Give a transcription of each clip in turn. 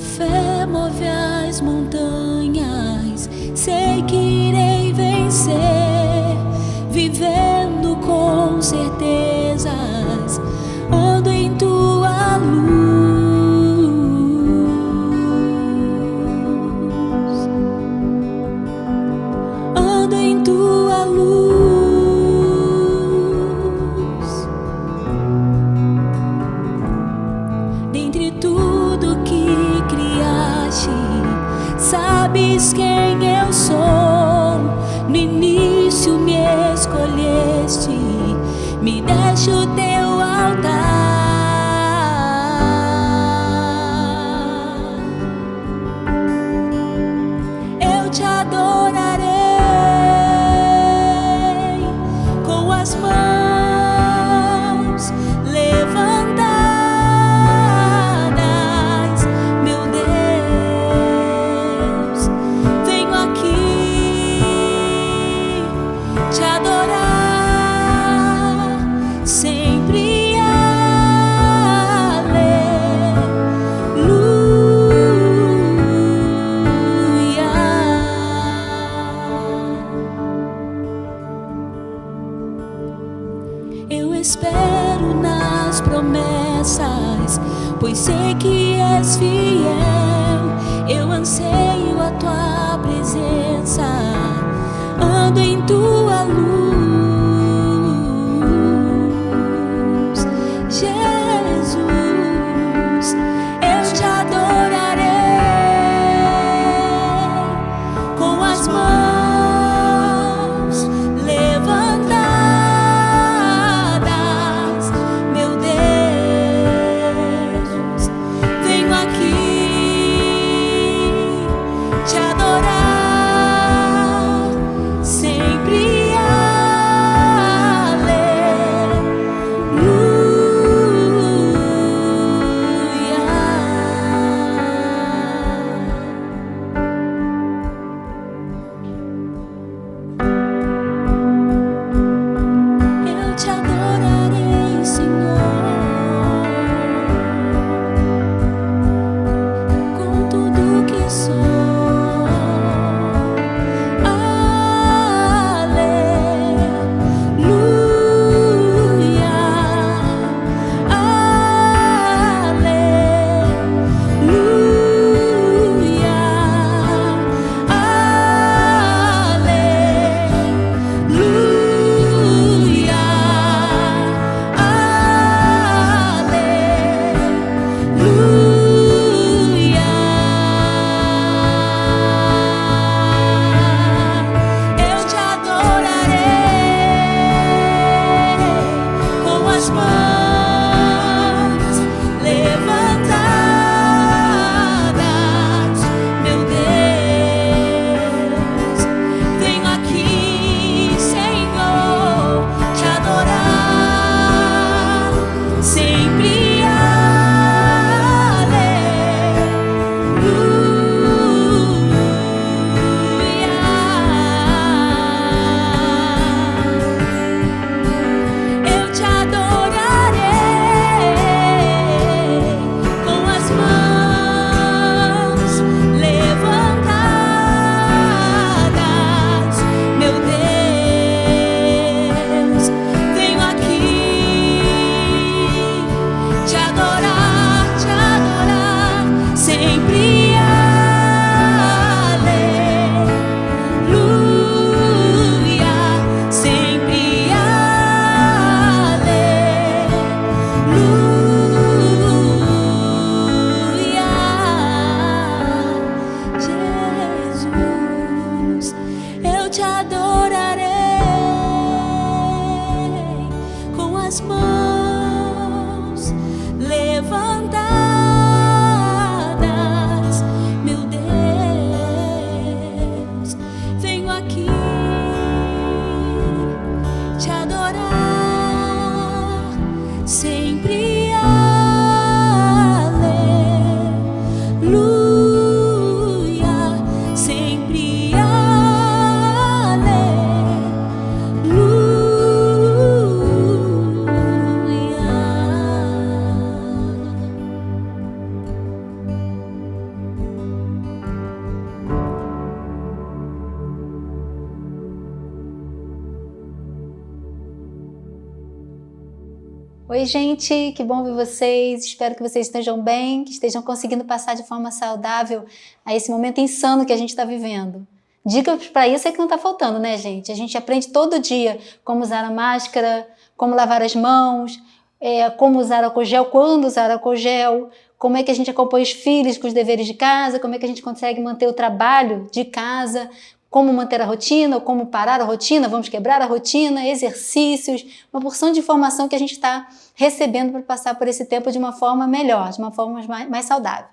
fé move as montanhas, sei que irei vencer, vivendo com certezas, ando em tua luz, ando em tua luz. Dentre tudo que criaste, sabes quem eu sou. No início me escolheste, me deste o teu altar. Eu te adorarei com as mãos levantadas, meu Deus. Venho aqui te adorar, sempre aleluia. Eu espero nas promessas, pois sei que és fiel. Eu anseio a tua presença, ando em tua luz, Jesus. Eu te adorarei com as mãos levantadas, meu Deus. Venho aqui Oi, gente, que bom ver vocês. Espero que vocês estejam bem, que estejam conseguindo passar de forma saudável a esse momento insano que a gente está vivendo. Dicas para isso é que não está faltando, né, gente? A gente aprende todo dia como usar a máscara, como lavar as mãos, como usar álcool gel, quando usar álcool gel, como é que a gente acompanha os filhos com os deveres de casa, como é que a gente consegue manter o trabalho de casa, como manter a rotina, ou como parar a rotina, vamos quebrar a rotina, exercícios, uma porção de informação que a gente está recebendo para passar por esse tempo de uma forma melhor, de uma forma mais saudável.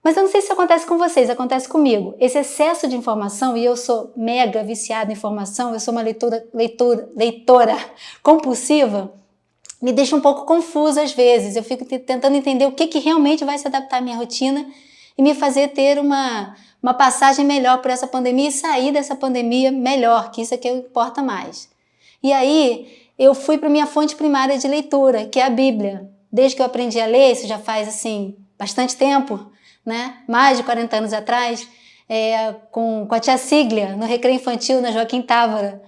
Mas eu não sei se isso acontece com vocês, acontece comigo. Esse excesso de informação, e eu sou mega viciada em informação, eu sou uma leitora compulsiva, me deixa um pouco confusa às vezes. Eu fico tentando entender o que realmente vai se adaptar à minha rotina e me fazer ter uma passagem melhor por essa pandemia e sair dessa pandemia melhor, que isso é que importa mais. E aí eu fui para minha fonte primária de leitura, que é a Bíblia. Desde que eu aprendi a ler, isso já faz assim bastante tempo, né? Mais de 40 anos atrás, com a tia Síglia, no Recreio Infantil, na Joaquim Távora.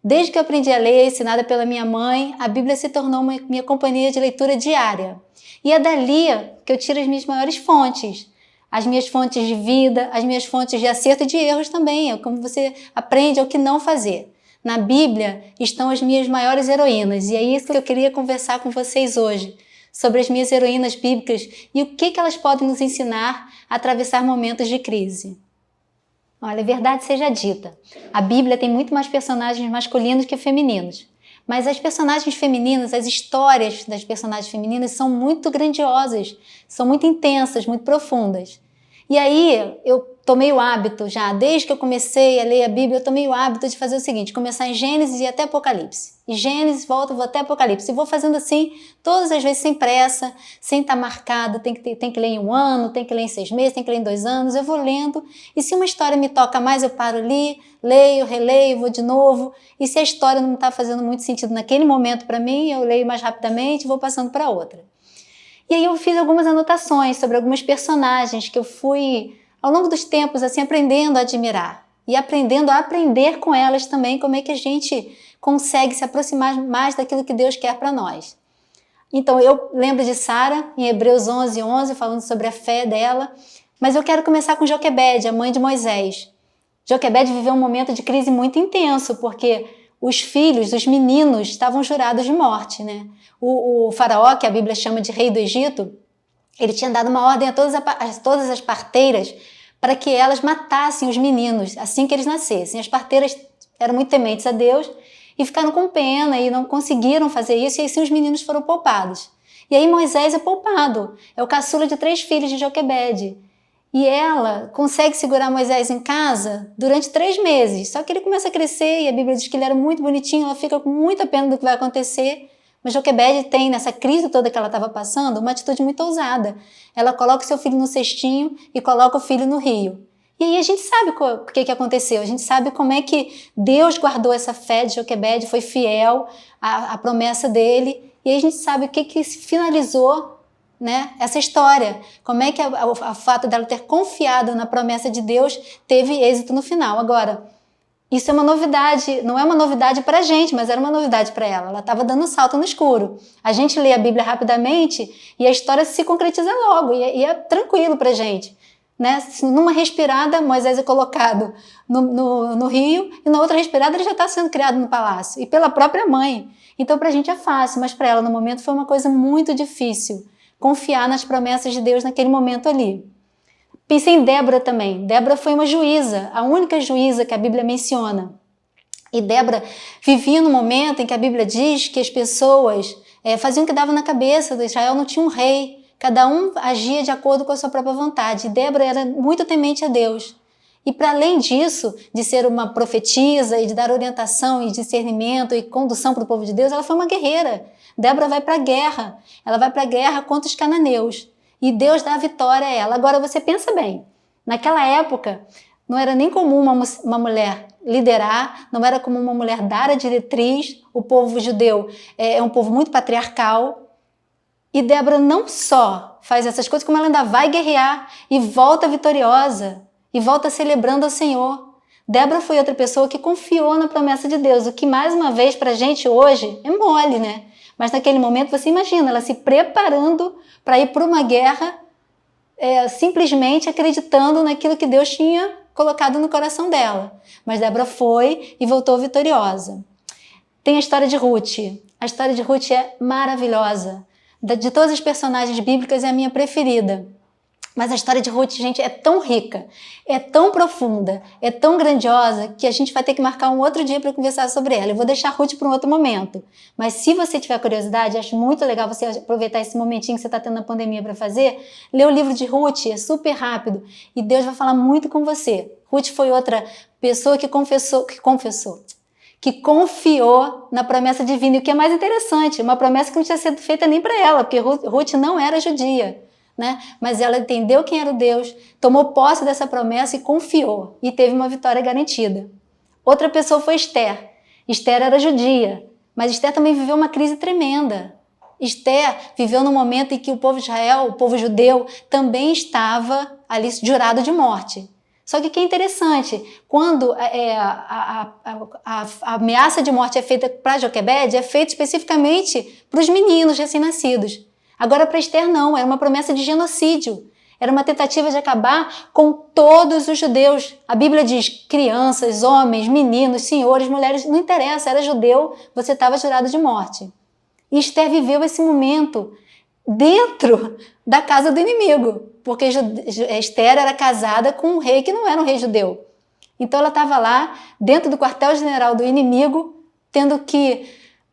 Desde que eu aprendi a ler, ensinada pela minha mãe, a Bíblia se tornou minha companhia de leitura diária. E é dali que eu tiro as minhas maiores fontes. As minhas fontes de vida, as minhas fontes de acerto e de erros também. É como você aprende o que não fazer. Na Bíblia estão as minhas maiores heroínas. E é isso que eu queria conversar com vocês hoje. Sobre as minhas heroínas bíblicas e o que elas podem nos ensinar a atravessar momentos de crise. Olha, a verdade seja dita, a Bíblia tem muito mais personagens masculinos que femininos. Mas as personagens femininas, as histórias das personagens femininas são muito grandiosas, são muito intensas, muito profundas. E aí eu tomei o hábito já, desde que eu comecei a ler a Bíblia, eu tomei o hábito de fazer o seguinte, começar em Gênesis e ir até Apocalipse. E Gênesis, volto, vou até Apocalipse. E vou fazendo assim, todas as vezes sem pressa, sem estar marcado, tem que ler em 1 ano, tem que ler em 6 meses, tem que ler em 2 anos, eu vou lendo. E se uma história me toca mais, eu paro ali, leio, releio, vou de novo. E se a história não está fazendo muito sentido naquele momento para mim, eu leio mais rapidamente e vou passando para outra. E aí eu fiz algumas anotações sobre algumas personagens que eu fui, ao longo dos tempos, assim, aprendendo a admirar. E aprendendo a aprender com elas também como é que a gente consegue se aproximar mais daquilo que Deus quer para nós. Então eu lembro de Sara, em Hebreus 11:11, falando sobre a fé dela, mas eu quero começar com Joquebede, a mãe de Moisés. Joquebede viveu um momento de crise muito intenso, porque os filhos, os meninos, estavam jurados de morte, né? O faraó, que a Bíblia chama de rei do Egito, ele tinha dado uma ordem a todas as parteiras para que elas matassem os meninos assim que eles nascessem. As parteiras eram muito tementes a Deus e ficaram com pena e não conseguiram fazer isso, e assim os meninos foram poupados. E aí Moisés é poupado, é o caçula de 3 filhos de Joquebede. E ela consegue segurar Moisés em casa durante 3 meses. Só que ele começa a crescer e a Bíblia diz que ele era muito bonitinho, ela fica com muita pena do que vai acontecer. Mas Joquebede tem, nessa crise toda que ela estava passando, uma atitude muito ousada. Ela coloca o seu filho no cestinho e coloca o filho no rio. E aí a gente sabe o que aconteceu, a gente sabe como é que Deus guardou essa fé de Joquebede, foi fiel à promessa dele. E aí a gente sabe o que se finalizou, né, essa história. Como é que o fato dela ter confiado na promessa de Deus teve êxito no final. Agora, isso é uma novidade, não é uma novidade para a gente, mas era uma novidade para ela. Ela estava dando um salto no escuro. A gente lê a Bíblia rapidamente e a história se concretiza logo, e é tranquilo para a gente. Né? Numa respirada, Moisés é colocado no rio, e na outra respirada ele já está sendo criado no palácio, e pela própria mãe. Então para a gente é fácil, mas para ela no momento foi uma coisa muito difícil, confiar nas promessas de Deus naquele momento ali. Pensei em Débora também. Débora foi uma juíza, a única juíza que a Bíblia menciona. E Débora vivia no momento em que a Bíblia diz que as pessoas faziam o que dava na cabeça, de Israel não tinha um rei, cada um agia de acordo com a sua própria vontade. E Débora era muito temente a Deus. E para além disso, de ser uma profetisa e de dar orientação e discernimento e condução para o povo de Deus, ela foi uma guerreira. Débora vai para a guerra, ela vai para a guerra contra os cananeus. E Deus dá a vitória a ela. Agora você pensa bem, naquela época não era nem comum uma mulher liderar, não era comum uma mulher dar a diretriz, o povo judeu é um povo muito patriarcal. E Débora não só faz essas coisas, como ela ainda vai guerrear e volta vitoriosa, e volta celebrando ao Senhor. Débora foi outra pessoa que confiou na promessa de Deus, o que mais uma vez pra gente hoje é mole, né? Mas naquele momento, você imagina, ela se preparando para ir para uma guerra, simplesmente acreditando naquilo que Deus tinha colocado no coração dela. Mas Débora foi e voltou vitoriosa. Tem a história de Ruth. A história de Ruth é maravilhosa. De todas as personagens bíblicas, é a minha preferida. Mas a história de Ruth, gente, é tão rica, é tão profunda, é tão grandiosa, que a gente vai ter que marcar um outro dia para conversar sobre ela. Eu vou deixar a Ruth para um outro momento. Mas se você tiver curiosidade, acho muito legal você aproveitar esse momentinho que você está tendo na pandemia para fazer, ler o livro de Ruth, é super rápido, e Deus vai falar muito com você. Ruth foi outra pessoa que confiou na promessa divina. E o que é mais interessante, uma promessa que não tinha sido feita nem para ela, porque Ruth não era judia, né? Mas ela entendeu quem era o Deus, tomou posse dessa promessa e confiou, e teve uma vitória garantida. Outra pessoa foi Esther. Esther era judia, mas Esther também viveu uma crise tremenda. Esther viveu num momento em que o povo de Israel, o povo judeu, também estava ali jurado de morte. Só que o que é interessante, quando a ameaça de morte é feita para Joquebede, é feita especificamente para os meninos recém-nascidos. Agora para Esther não, era uma promessa de genocídio. Era uma tentativa de acabar com todos os judeus. A Bíblia diz crianças, homens, meninos, senhores, mulheres, não interessa, era judeu, você estava jurado de morte. E Esther viveu esse momento dentro da casa do inimigo, porque Esther era casada com um rei que não era um rei judeu. Então ela estava lá, dentro do quartel-general do inimigo, tendo que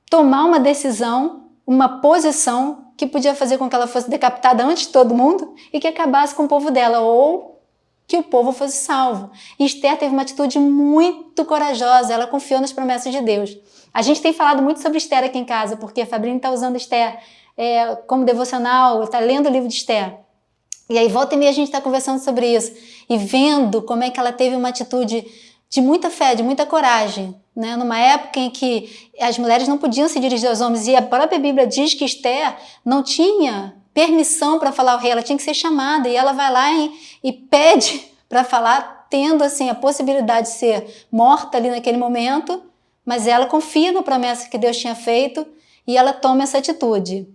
tomar uma decisão, uma posição que podia fazer com que ela fosse decapitada antes de todo mundo e que acabasse com o povo dela, ou que o povo fosse salvo. E Esther teve uma atitude muito corajosa, ela confiou nas promessas de Deus. A gente tem falado muito sobre Esther aqui em casa, porque a Fabrícia está usando Esther como devocional, está lendo o livro de Esther. E aí volta e meia a gente está conversando sobre isso e vendo como é que ela teve uma atitude de muita fé, de muita coragem, né? Numa época em que as mulheres não podiam se dirigir aos homens, e a própria Bíblia diz que Esther não tinha permissão para falar ao rei, ela tinha que ser chamada, e ela vai lá e pede para falar, tendo assim a possibilidade de ser morta ali naquele momento, mas ela confia na promessa que Deus tinha feito e ela toma essa atitude.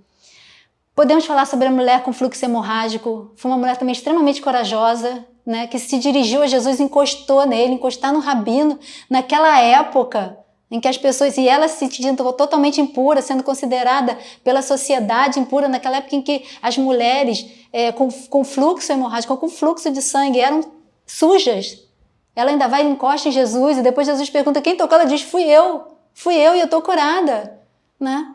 Podemos falar sobre a mulher com fluxo hemorrágico. Foi uma mulher também extremamente corajosa, né, que se dirigiu a Jesus, encostou nele, encostar no rabino, naquela época em que as pessoas, e ela se sentindo totalmente impura, sendo considerada pela sociedade impura, naquela época em que as mulheres com fluxo hemorrágico, com fluxo de sangue, eram sujas. Ela ainda vai e encosta em Jesus, e depois Jesus pergunta quem tocou, ela diz, fui eu e eu estou curada, né?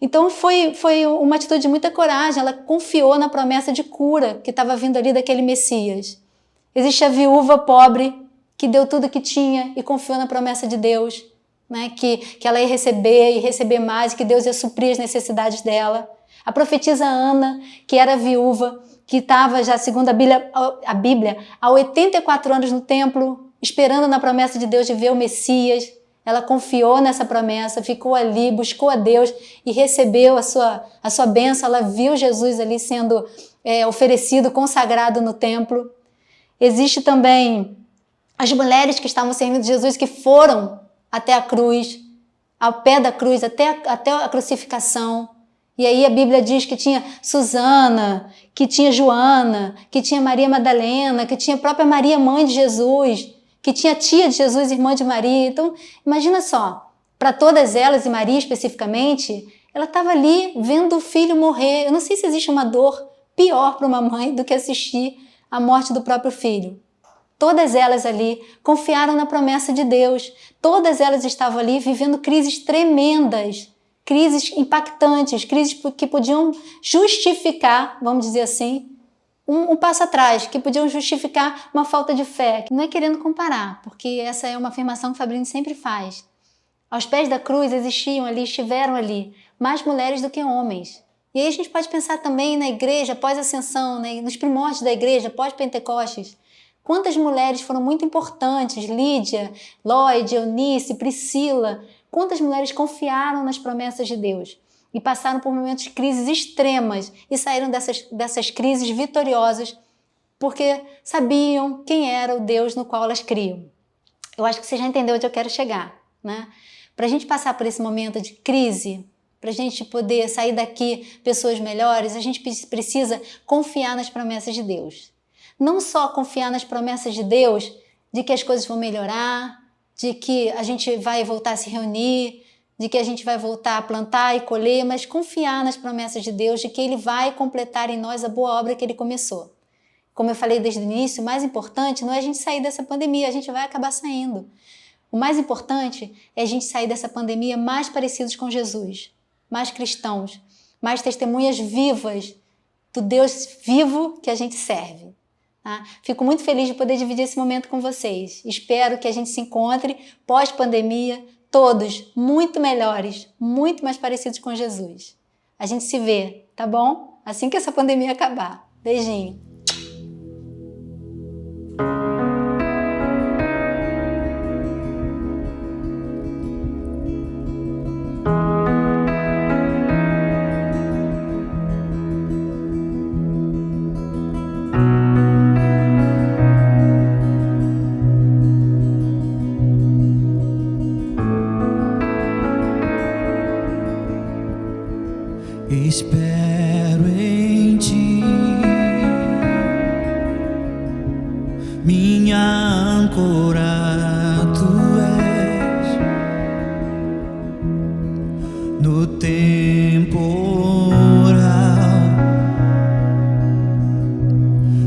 Então foi uma atitude de muita coragem, ela confiou na promessa de cura que estava vindo ali daquele Messias. Existe a viúva pobre que deu tudo que tinha e confiou na promessa de Deus, né? Que ela ia receber e receber mais, que Deus ia suprir as necessidades dela. A profetisa Ana, que era viúva, que estava já, segundo a Bíblia, há 84 anos no templo, esperando na promessa de Deus de ver o Messias. Ela confiou nessa promessa, ficou ali, buscou a Deus e recebeu a sua bênção. Ela viu Jesus ali sendo oferecido, consagrado no templo. Existe também as mulheres que estavam servindo Jesus, que foram até a cruz, ao pé da cruz, até a crucificação. E aí a Bíblia diz que tinha Susana, que tinha Joana, que tinha Maria Madalena, que tinha a própria Maria, mãe de Jesus, que tinha a tia de Jesus, irmã de Maria. Então, imagina só, para todas elas, e Maria especificamente, ela estava ali vendo o filho morrer. Eu não sei se existe uma dor pior para uma mãe do que assistir a morte do próprio filho. Todas elas ali confiaram na promessa de Deus. Todas elas estavam ali vivendo crises tremendas, crises impactantes, crises que podiam justificar, vamos dizer assim, um passo atrás, que podiam justificar uma falta de fé. Não é querendo comparar, porque essa é uma afirmação que Fabrício sempre faz. Aos pés da cruz estiveram ali mais mulheres do que homens. E aí a gente pode pensar também na igreja pós-ascensão, né, nos primórdios da igreja pós-Pentecostes. Quantas mulheres foram muito importantes, Lídia, Lloyd, Eunice, Priscila, quantas mulheres confiaram nas promessas de Deus e passaram por momentos de crises extremas e saíram dessas crises vitoriosas porque sabiam quem era o Deus no qual elas criam. Eu acho que você já entendeu onde eu quero chegar, né? Para a gente passar por esse momento de crise, para a gente poder sair daqui pessoas melhores, a gente precisa confiar nas promessas de Deus. Não só confiar nas promessas de Deus, de que as coisas vão melhorar, de que a gente vai voltar a se reunir, de que a gente vai voltar a plantar e colher, mas confiar nas promessas de Deus, de que Ele vai completar em nós a boa obra que Ele começou. Como eu falei desde o início, o mais importante não é a gente sair dessa pandemia, a gente vai acabar saindo. O mais importante é a gente sair dessa pandemia mais parecidos com Jesus, mais cristãos, mais testemunhas vivas do Deus vivo que a gente serve. Tá? Fico muito feliz de poder dividir esse momento com vocês. Espero que a gente se encontre pós-pandemia, todos muito melhores, muito mais parecidos com Jesus. A gente se vê, tá bom? Assim que essa pandemia acabar. Beijinho. Espero em ti, minha âncora tu és, no temporal,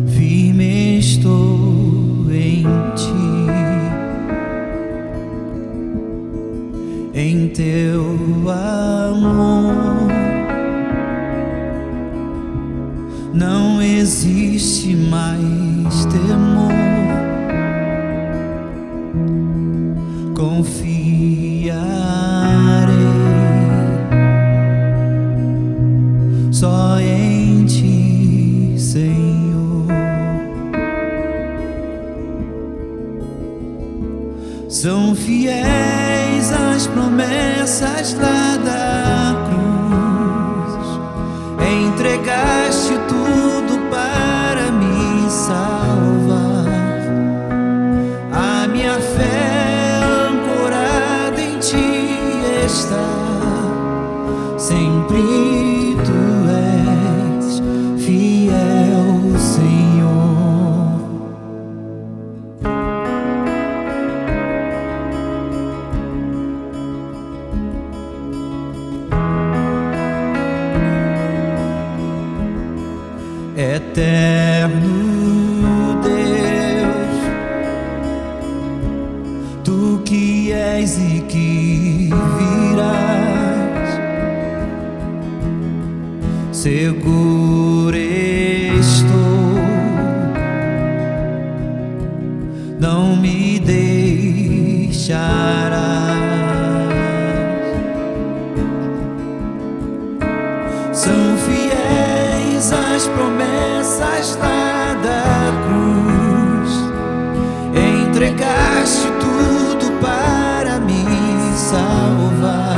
firme estou em ti, em teu amor. Não existe mais temor, confiarei só em ti, Senhor. São fiéis as promessas lá da cruz, entregaste tudo para me salvar. A minha fé ancorada em ti está, sempre tu és fiel, Senhor. Eterno Deus, tu que és e que virás, seguro estou, não me deixarás. São fiéis as promessas lá da cruz, entregaste tudo para me salvar.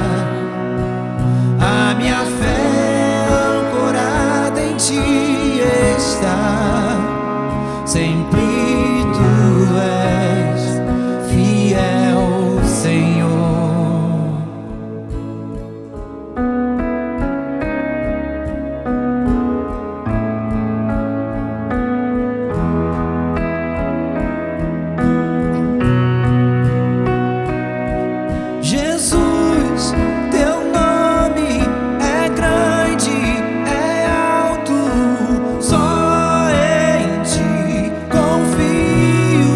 A minha fé ancorada em ti está, sempre tu és fiel, Senhor. Jesus, teu nome é grande, é alto, só em ti confio.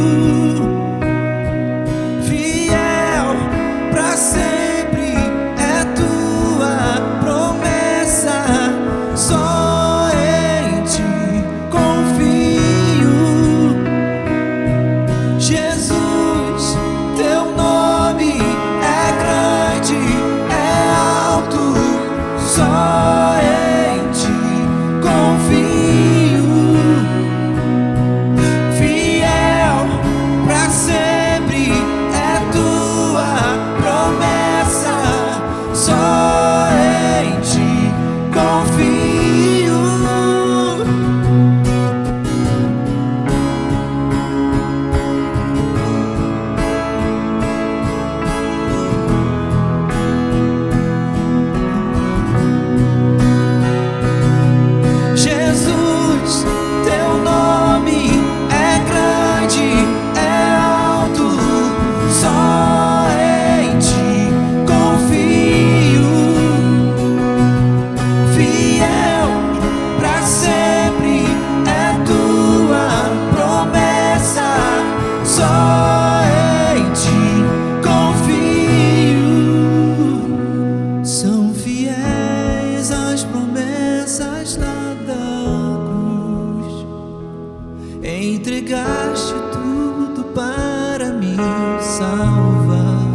entregaste tudo para me salvar.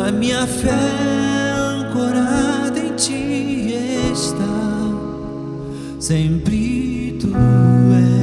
A minha fé ancorada em ti está, sempre tu és.